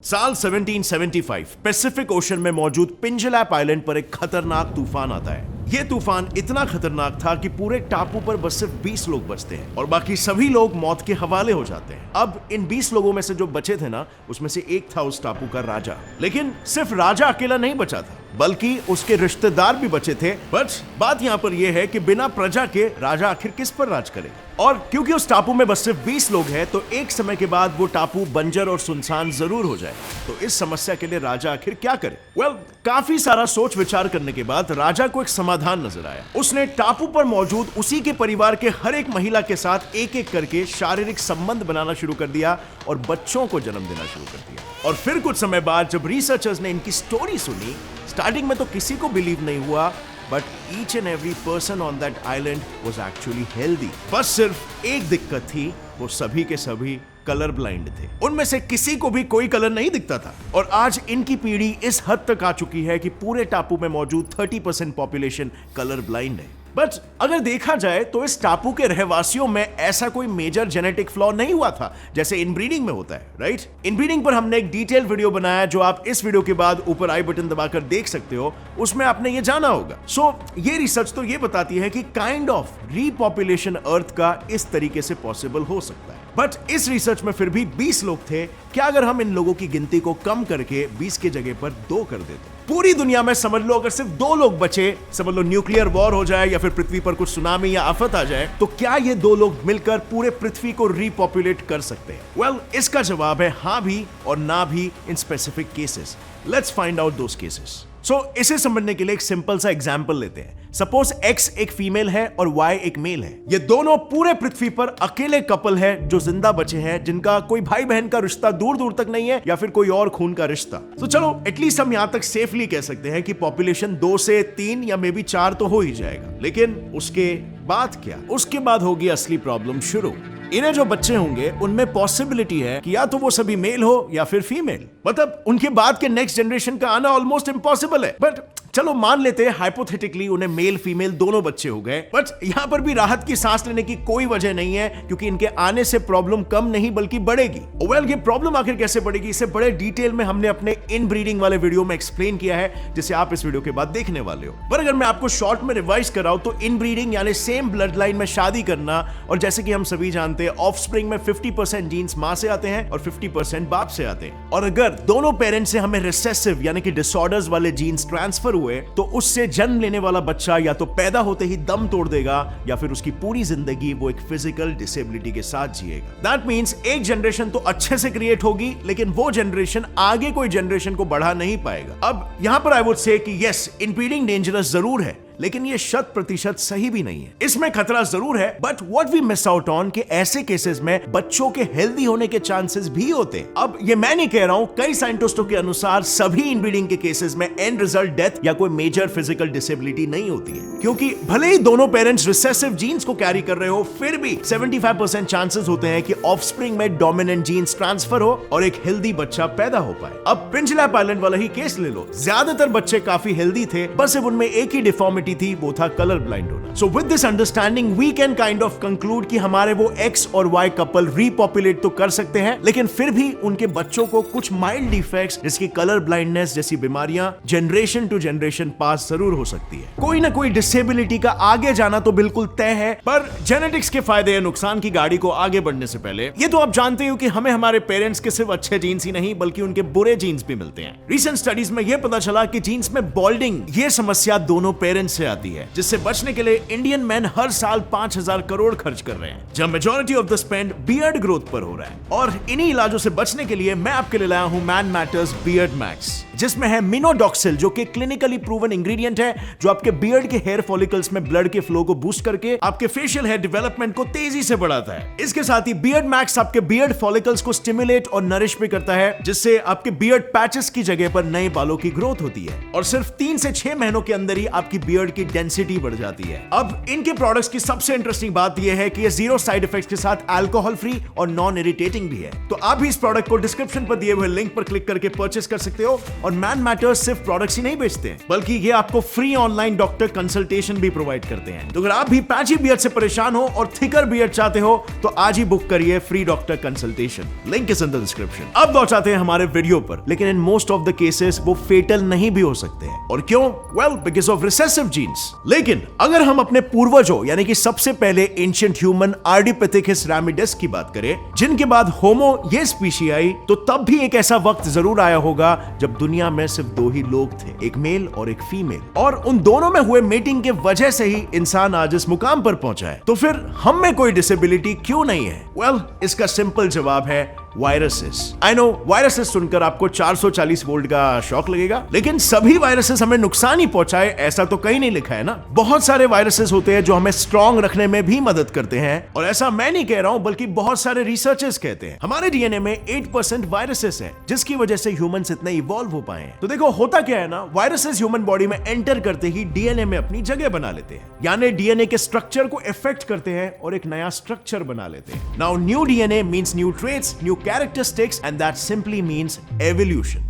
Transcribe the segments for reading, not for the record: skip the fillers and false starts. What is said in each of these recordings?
साल 1775 Pacific ocean में मौजूद पिंजलैप आइलैंड पर एक खतरनाक तूफान आता है। यह तूफान इतना खतरनाक था कि पूरे टापू पर बस सिर्फ 20 लोग बचते हैं और बाकी सभी लोग मौत के हवाले हो जाते हैं। अब इन 20 लोगों में से जो बचे थे ना, उसमें से एक था उस टापू का राजा। लेकिन सिर्फ राजा अकेला नहीं बचा था, बल्कि उसके रिश्तेदार भी बचे थे। बट बात यहाँ पर यह है कि बिना प्रजा के राजा आखिर किस पर राज करे? और क्योंकि उस टापू में बस सिर्फ 20 लोग हैं, तो एक समय के बाद वो टापू बंजर और सुनसान जरूर हो जाए। तो इस समस्या के लिए राजा आखिर क्या करे? काफी सारा सोच विचार करने के बाद राजा को एक समाधान नजर आया। उसने टापू पर मौजूद उसी के परिवार के हर एक महिला के साथ एक एक करके शारीरिक संबंध बनाना शुरू कर दिया और बच्चों को जन्म देना शुरू कर दिया। और फिर कुछ समय बाद जब रिसर्चर्स ने इनकी स्टोरी सुनी, स्टार्टिंग में तो किसी को बिलीव नहीं हुआ, but each and every person on that island was actually healthy. बस सिर्फ एक दिक्कत थी, वो सभी के सभी कलर ब्लाइंड थे। उनमें से किसी को भी कोई कलर नहीं दिखता था। और आज इनकी पीढ़ी इस हद तक आ चुकी है कि पूरे टापू में मौजूद 30% पॉपुलेशन कलर ब्लाइंड है। बट अगर देखा जाए तो इस टापू के रहवासियों में ऐसा कोई मेजर जेनेटिक फ्लॉ नहीं हुआ था जैसे इनब्रीडिंग में होता है, राइट? इनब्रीडिंग पर हमने एक डिटेल वीडियो बनाया जो आप इस वीडियो के बाद ऊपर आई बटन दबाकर देख सकते हो। उसमें आपने ये जाना होगा। ये रिसर्च तो ये बताती है कि काइंड ऑफ रीपॉपुलेशन अर्थ का इस तरीके से पॉसिबल हो सकता है। बट इस रिसर्च में फिर भी 20 लोग थे। क्या अगर हम इन लोगों की गिनती को कम करके 20 की जगह पर 2 कर देते? पूरी दुनिया में समझ लो अगर सिर्फ 2 लोग बचे, समझ लो न्यूक्लियर वॉर हो जाए या फिर पृथ्वी पर कुछ सुनामी या आफत आ जाए, तो क्या ये 2 लोग मिलकर पूरे पृथ्वी को रिपॉपुलेट कर सकते हैं? इसका जवाब है हाँ भी और ना भी in specific cases. Let's find out those cases. इसे समझने के लिए एक सिंपल सा एग्जांपल लेते हैं। सपोज X एक फीमेल है और Y एक मेल है। ये दोनों पूरे पृथ्वी पर अकेले कपल है जो जिंदा बचे हैं, जिनका कोई भाई बहन का रिश्ता दूर दूर तक नहीं है या फिर कोई और खून का रिश्ता। तो चलो एटलीस्ट हम यहां तक सेफली कह सकते हैं कि पॉपुलेशन 2 से 3 या मे बी 4 तो हो ही जाएगा। लेकिन उसके बाद क्या? उसके बाद होगी असली प्रॉब्लम शुरू। इन्हें जो बच्चे होंगे उनमें पॉसिबिलिटी है कि या तो वो सभी मेल हो या फिर फीमेल। मतलब उनके बाद के नेक्स्ट जनरेशन का आना ऑलमोस्ट इम्पॉसिबल है। बट चलो मान लेते हैं हाइपोथेटिकली उन्हें मेल फीमेल दोनों बच्चे हो गए। बट यहां पर भी राहत की सांस लेने की कोई वजह नहीं है, क्योंकि इनके आने से प्रॉब्लम कम नहीं बल्कि बढ़ेगी। ये प्रॉब्लम आखिर कैसे बढ़ेगी, इसे बड़े डिटेल में हमने अपने इनब्रीडिंग वाले वीडियो में एक्सप्लेन किया है, जिसे आप इस वीडियो के बाद देखने वाले हो। पर अगर मैं आपको शॉर्ट में रिवाइज कराऊं तो इनब्रीडिंग यानी सेम ब्लड लाइन में शादी करना, और जैसे कि हम सभी जानते हैं ऑफस्प्रिंग में 50% जीन्स मां से आते हैं और 50% बाप से आते हैं। और अगर दोनों पेरेंट्स से हमें रिसेसिव यानी कि डिसऑर्डर्स वाले जीन्स ट्रांसफर हुए, तो उससे जन्म लेने वाला बच्चा या तो पैदा होते ही दम तोड़ देगा या फिर उसकी पूरी जिंदगी वो एक फिजिकल डिसेबिलिटी के साथ जिएगा। दैट मींस एक जनरेशन तो अच्छे से क्रिएट होगी, लेकिन वो जनरेशन आगे कोई जनरेशन को बढ़ा नहीं पाएगा। अब यहां पर आई वुड से कि यस, इनब्रीडिंग डेंजरस जरूर है, लेकिन ये 100% सही भी नहीं है। इसमें खतरा जरूर है, but what we miss out on कि ऐसे केसेस में बच्चों के हेल्दी होने के चांसेस भी होते हैं। अब ये मैं नहीं कह रहा हूं, कई साइंटिस्टों के अनुसार सभी इनब्रीडिंग के केसेस में एंड रिजल्ट डेथ या कोई मेजर फिजिकल डिसेबिलिटी नहीं होती है, क्योंकि भले ही दोनों पेरेंट्स रिसेसिव जीन्स को कैरी कर रहे हो, फिर भी 75% चांसेस होते हैं कि ऑफस्प्रिंग में डोमिनेंट जीन्स ट्रांसफर हो और एक हेल्दी बच्चा पैदा हो पाए। अब पिंजलैप आइलैंड वाला ही केस ले लो। ज्यादातर बच्चे काफी हेल्दी थे, बस सिर्फ उनमें एक ही डिफॉर्मिटी थी, वो था कलर ब्लाइंड होना। So with this understanding we can kind of conclude कि हमारे वो X और Y कपल रीपॉपुलेट तो कर सकते हैं, लेकिन फिर भी उनके बच्चों को कुछ माइल्ड डिफेक्ट्स जैसे कलर ब्लाइंडनेस जैसी बीमारियां जनरेशन टू जनरेशन पास जरूर हो सकती है। कोई ना कोई डिसेबिलिटी का आगे जाना तो बिल्कुल तय है, पर जेनेटिक्स के फायदे या नुकसान की गाड़ी को आगे बढ़ने से पहले ये तो आप जानते हो कि हमें हमारे पेरेंट्स के सिर्फ अच्छे जीन्स ही नहीं बल्कि उनके बुरे जीन्स भी मिलते हैं। रिसेंट स्टडीज में यह पता चला कि जीन्स में बॉल्डिंग ये समस्या दोनों पेरेंट्स से आती है, जिससे बचने के लिए इंडियन मैन हर साल 5000 करोड़ खर्च कर रहे हैं, जब majority of the spend beard growth पर हो रहा है। और इन्हीं इलाजों से बचने के लिए मैं आपके लिए लाया हूं मैन मैटर्स बियर्ड मैक्स, जिसमें है मिनोडॉक्सिल, जो कि क्लिनिकली प्रूवन इंग्रेडिएंट है, जो आपके बियर्ड के हेयर फॉलिकल्स में ब्लड के फ्लो को बूस्ट करके आपके फेशियल हेयर डेवलपमेंट को तेजी से बढ़ाता है। इसके साथ ही बियर्ड मैक्स आपके बियर्ड फॉलिकल्स को स्टिमुलेट और नरिश भी करता है, जिससे आपके बियर्ड पैचेस की जगह पर नए बालों की ग्रोथ होती है और सिर्फ 3 से 6 महीनों के अंदर ही आपकी बियर्ड की डेंसिटी बढ़ जाती है। अब इनके प्रोडक्ट्स की सबसे इंटरेस्टिंग बात यह है कि ये 0 साइड इफेक्ट्स के साथ अल्कोहल फ्री और नॉन इरिटेटिंग भी है। तो आप भी इस प्रोडक्ट को डिस्क्रिप्शन पर दिए हुए लिंक पर क्लिक करके परचेस कर सकते हो। और और मैन मैटर्स सिर्फ प्रोडक्ट्स ही नहीं बेचते हैं, बल्कि ये आपको फ्री ऑनलाइन डॉक्टर कंसल्टेशन भी प्रोवाइड करते हैं। तो अगर आप भी पैची बियर्ड से परेशान हो और थिकर बियर्ड चाहते हो तो आज ही बुक करिए free doctor consultation. Link is in the description. अब लौट आते हैं हमारे वीडियो पर, लेकिन in most of the cases वो फेटल नहीं भी हो सकते हैं। और क्यों? Well, because of recessive genes. लेकिन अगर हम अपने पूर्वजों यानी कि सबसे पहले एंशिएंट ह्यूमन आर्डिपिथेकस रैमिडस की बात करें, जिनके बाद होमो ये स्पीशी आई, तो तब भी एक ऐसा वक्त जरूर आया होगा जब दुनिया में सिर्फ दो ही लोग थे, एक मेल और एक फीमेल, और उन दोनों में हुए मेटिंग के वजह से ही इंसान आज इस मुकाम पर पहुंचा है। तो फिर हम में कोई डिसेबिलिटी क्यों नहीं है? वेल, इसका सिंपल जवाब है वायरसेस। आई नो, वायरसेस सुनकर आपको 440 वोल्ट का शॉक लगेगा, लेकिन सभी वायरसेस हमें नुकसान ही पहुंचाए ऐसा तो कहीं नहीं लिखा है ना। बहुत सारे वायरसेस होते हैं जो हमें स्ट्रांग रखने में भी मदद करते हैं, और ऐसा मैं नहीं कह रहा हूं बल्कि बहुत सारे रिसर्चर्स कहते हैं। हमारे डीएनए में 8% वायरसेस है, जिसकी वजह से ह्यूमंस इतने इवॉल्व हो पाए हैं। तो देखो, होता क्या है ना, वायरसेस ह्यूमन बॉडी में एंटर करते ही डीएनए में अपनी जगह बना लेते हैं, यानी डीएनए के स्ट्रक्चर को इफेक्ट करते हैं और एक नया स्ट्रक्चर बना लेते हैं। Now new DNA means new traits, new characteristics, and that simply means evolution.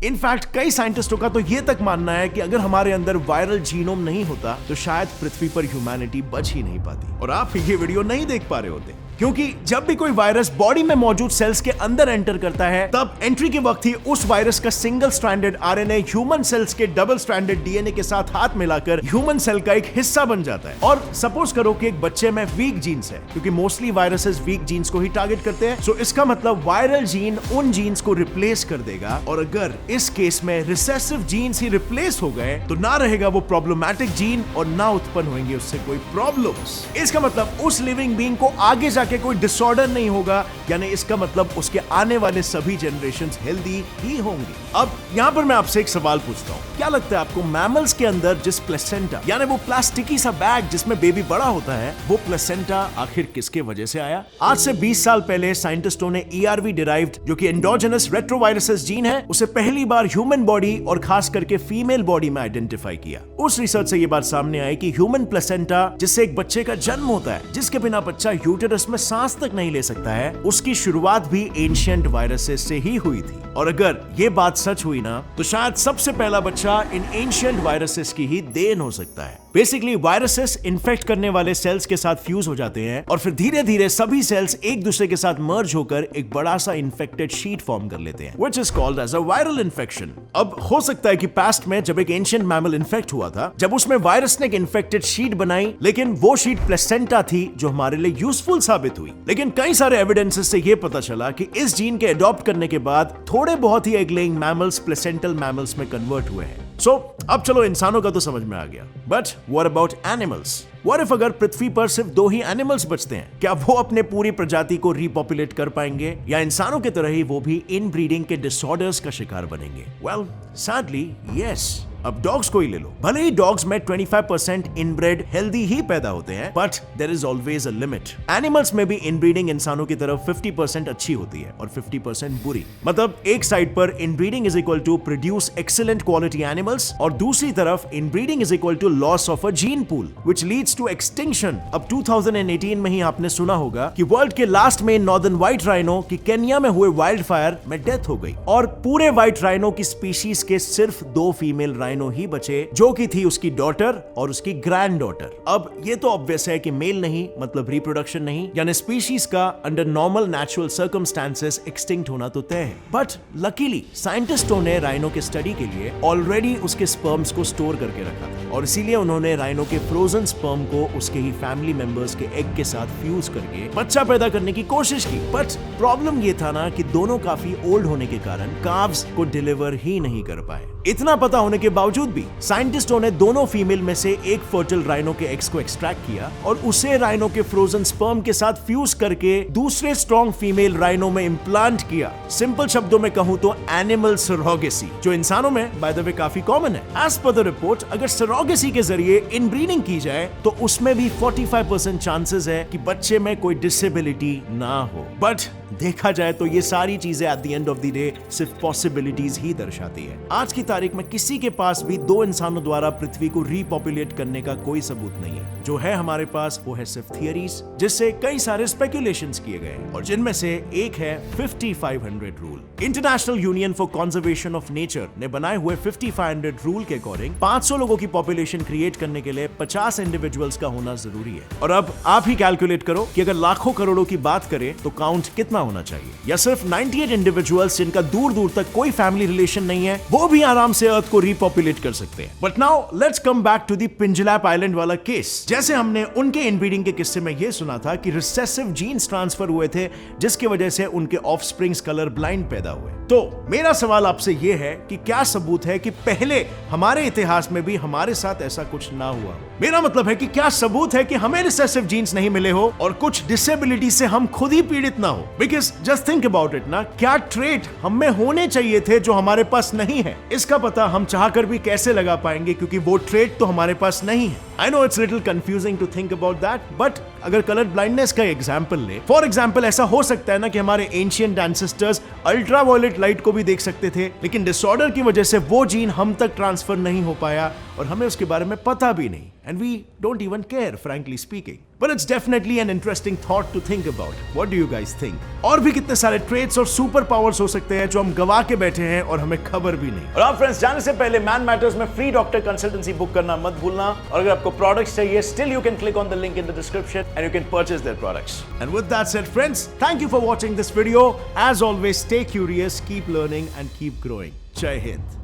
In fact कई साइंटिस्टों का तो यह तक मानना है कि अगर हमारे अंदर वायरल जीनोम नहीं होता तो शायद पृथ्वी पर ह्यूमैनिटी बच ही नहीं पाती। और आप ये वीडियो नहीं देख पा रहे होते, क्योंकि जब भी कोई वायरस बॉडी में मौजूद सेल्स के अंदर एंटर करता है, तब एंट्री के वक्त ही उस वायरस का single stranded RNA human cells के डबल स्ट्रैंडेड डीएनए के साथ हाथ मिलाकर ह्यूमन सेल का एक हिस्सा बन जाता है। और सपोज करो कि एक बच्चे में वीक जीन्स है, क्योंकि मोस्टली वायरसेस वीक जीन्स को ही टारगेट करते हैं, सो इसका मतलब वायरल जीन उन जीन्स को रिप्लेस कर देगा। और अगर इस केस में रिसेसिव जीन्स ही रिप्लेस हो गए तो ना रहेगा वो प्रॉब्लमैटिक जीन और ना उत्पन्न होंगे उससे कोई प्रॉब्लम्स। इसका मतलब उस लिविंग बीइंग को आगे जाके कोई डिसऑर्डर नहीं होगा, यानी इसका मतलब उसके आने वाले सभी जनरेशंस हेल्दी ही होंगे। अब यहां पर मैं आपसे एक सवाल पूछता हूं, क्या लगता है आपको मैमल्स के अंदर जिस प्लेसेंटा यानी वो प्लास्टिकी सा बैग जिसमें बेबी बड़ा होता है, वो प्लेसेंटा आखिर किसके वजह से आया? आज से 20 साल पहले साइंटिस्टों ने ERV डिराइव्ड, जो कि एंडोजेनस रेट्रोवायरसेस जीन है, उसे पहली बार ह्यूमन बॉडी और खास करके फीमेल बॉडी में आइडेंटिफाई किया। उस रिसर्च से ये बात सामने आई कि ह्यूमन प्लेसेंटा, जिससे एक बच्चे का जन्म होता है, जिसके बिना बच्चा यूटेरस में सांस तक नहीं ले सकता है, उसकी शुरुआत भी एंशिएंट वायरसेस से ही हुई थी। और अगर ये बात सच हुई ना, तो शायद सबसे पहला बच्चा इन एंशिएंट वायरसेस की ही देन हो सकता है। बेसिकली वायरसेस इन्फेक्ट करने वाले सेल्स के साथ फ्यूज हो जाते हैं और फिर धीरे धीरे सभी सेल्स एक दूसरे के साथ मर्ज होकर एक बड़ा सा इन्फेक्टेड शीट फॉर्म कर लेते हैं, which is called as a viral infection. अब हो सकता है कि पास्ट में जब एक एंशिएंट मैमल इन्फेक्ट हुआ था, जब उसमें वायरस ने एक इन्फेक्टेड शीट बनाई, लेकिन वो शीट प्लेसेंटा थी जो हमारे लिए यूजफुल साबित हुई। लेकिन कई सारे एविडेंसेस से ये पता चला कि इस जीन के अडॉप्ट करने के बाद थोड़े बहुत ही egg laying mammals placental mammals में कन्वर्ट हुए हैं। सो अब चलो, इंसानों का तो समझ में आ गया, but what about animals? What if अगर पृथ्वी पर सिर्फ 2 ही एनिमल्स बचते हैं, क्या वो अपने पूरी प्रजाति को रीपॉपुलेट कर पाएंगे, या इंसानों की तरह ही वो भी इनब्रीडिंग के डिसऑर्डर्स का शिकार बनेंगे? Well, sadly yes. अब डॉग्स को ही ले लो, भले ही डॉग्स में 25% इनब्रेड हेल्दी ही पैदा होते हैं, but there is always a limit. Animals में भी इनब्रीडिंग इंसानों की तरफ 50% अच्छी होती है और 50% बुरी। मतलब एक साइड पर inbreeding is equal to produce excellent quality animals, और दूसरी तरफ inbreeding is equal to loss of a gene pool which leads to extinction. अब 2018 में ही आपने सुना होगा कि वर्ल्ड के लास्ट में नॉर्दर्न व्हाइट राइनो की केन्या में हुए वाइल्ड फायर में डेथ हो गई, और पूरे व्हाइट राइनो की स्पीशीज के सिर्फ 2 फीमेल राइनो ही बचे, जो कि थी उसकी डॉटर और उसकी ग्रैंड डॉटर। अब ये तो ऑब्वियस है कि मेल नहीं मतलब रिप्रोडक्शन नहीं, यानी स्पीशीज का under normal natural circumstances extinct होना तो तय है। बट लकीली साइंटिस्टों ने राइनो के स्टडी के लिए ऑलरेडी उसके स्पर्म्स को स्टोर करके रखा था, और इसीलिए उन्होंने राइनो के फ्रोजन स्पर्म को उसके ही फैमिली मेंबर्स के एग के साथ फ्यूज करके बच्चा पैदा करने की कोशिश की। बट प्रॉब्लम ये था ना कि दोनों काफी ओल्ड होने के कारण काव्स को डिलीवर ही नहीं कर पाए। इतना पता होने के बावजूद भी साइंटिस्टों ने दोनों फीमेल में से एक फर्टाइल राइनो के एग्स को एक्सट्रैक्ट किया और उसे राइनो के फ्रोजन स्पर्म के साथ फ्यूज करके दूसरे स्ट्रॉन्ग फीमेल राइनो में इम्प्लांट किया। सिंपल शब्दों में कहूं तो एनिमल सरोगेसी, जो इंसानों में बाय द वे काफी कॉमन है। एज पर द रिपोर्ट, अगर सरोगेसी के जरिए इनब्रीडिंग की जाए तो उसमें भी 45% चांसेस है कि बच्चे में कोई डिसेबिलिटी ना हो। बट देखा जाए तो ये सारी चीजें at the end of the day सिर्फ पॉसिबिलिटीज ही दर्शाती है। आज की तारीख में किसी के पास भी 2 इंसानों द्वारा पृथ्वी को रीपॉपुलेट करने का कोई सबूत नहीं है। जो है हमारे पास वो है सिर्फ थियरीज, जिससे कई सारे स्पेकुलेशंस किए गए और जिनमें से एक है 5500 rule. International union for conservation of nature ने बनाए हुए 5500 रूल के अकॉर्डिंग 500 लोगों की पॉपुलेशन क्रिएट करने के लिए 50 इंडिविजुअल्स का होना जरूरी है। और अब आप ही कैलकुलेट करो कि अगर लाखों करोड़ों की बात करें तो काउंट कितना होना चाहिए। या सिर्फ 98 इंडिविजुअल्स जिनका दूर दूर तक कोई फैमिली रिलेशन नहीं है, वो भी आराम से अर्थ को रीपॉपुलेट कर सकते हैं। But now let's come back to the Pingelap island वाला केस। जैसे हमने उनके इनब्रीडिंग के किस्से में यह सुना था कि रिसेसिव जीन्स ट्रांसफर हुए थे, जिसकी वजह से उनके ऑफस्प्रिंग्स कलर ब्लाइंड पैदा हुए। तो मेरा सवाल आपसे यह है कि क्या सबूत है कि पहले हमारे इतिहास में भी हमारे साथ ऐसा कुछ ना हुआ? मेरा मतलब है कि क्या सबूत है कि हमें रिसेसिव जीन्स नहीं मिले हो और कुछ डिसेबिलिटी से हम खुद ही पीड़ित ना हो? Because just think about it ना, क्या ट्रेट हम में होने चाहिए थे जो हमारे पास नहीं है? इसका पता हम चाहकर भी कैसे लगा पाएंगे, क्योंकि वो ट्रेट तो हमारे पास नहीं है। I know it's little confusing to think about that, but अगर कलर ब्लाइंडनेस का एग्जांपल ले, फॉर एग्जांपल ऐसा हो सकता है ना कि हमारे एंशिएंट एंसेस्टर्स अल्ट्रावायलेट लाइट को भी देख सकते थे, लेकिन डिसऑर्डर की वजह से वो जीन हम तक ट्रांसफर नहीं हो पाया और हमें उसके बारे में पता भी नहीं। And we don't even care, frankly speaking. But it's definitely an interesting thought to think about. What do you guys think? और भी कितने सारे ट्रेड्स और सुपर पावर्स हो सकते हैं जो हम गवा के बैठे हैं और हमें खबर भी नहीं। और आप फ्रेंड्स, जाने से पहले मैन मैटर्स में फ्री डॉक्टर कंसल्टेंसी बुक करना मत भूलना। और अगर आपको प्रोडक्ट्स चाहिए, still you can click on the link in the description and you can purchase their products. And with that said, friends, thank you for watching this video. As always, stay curious, keep learning and keep growing. Jai Hind.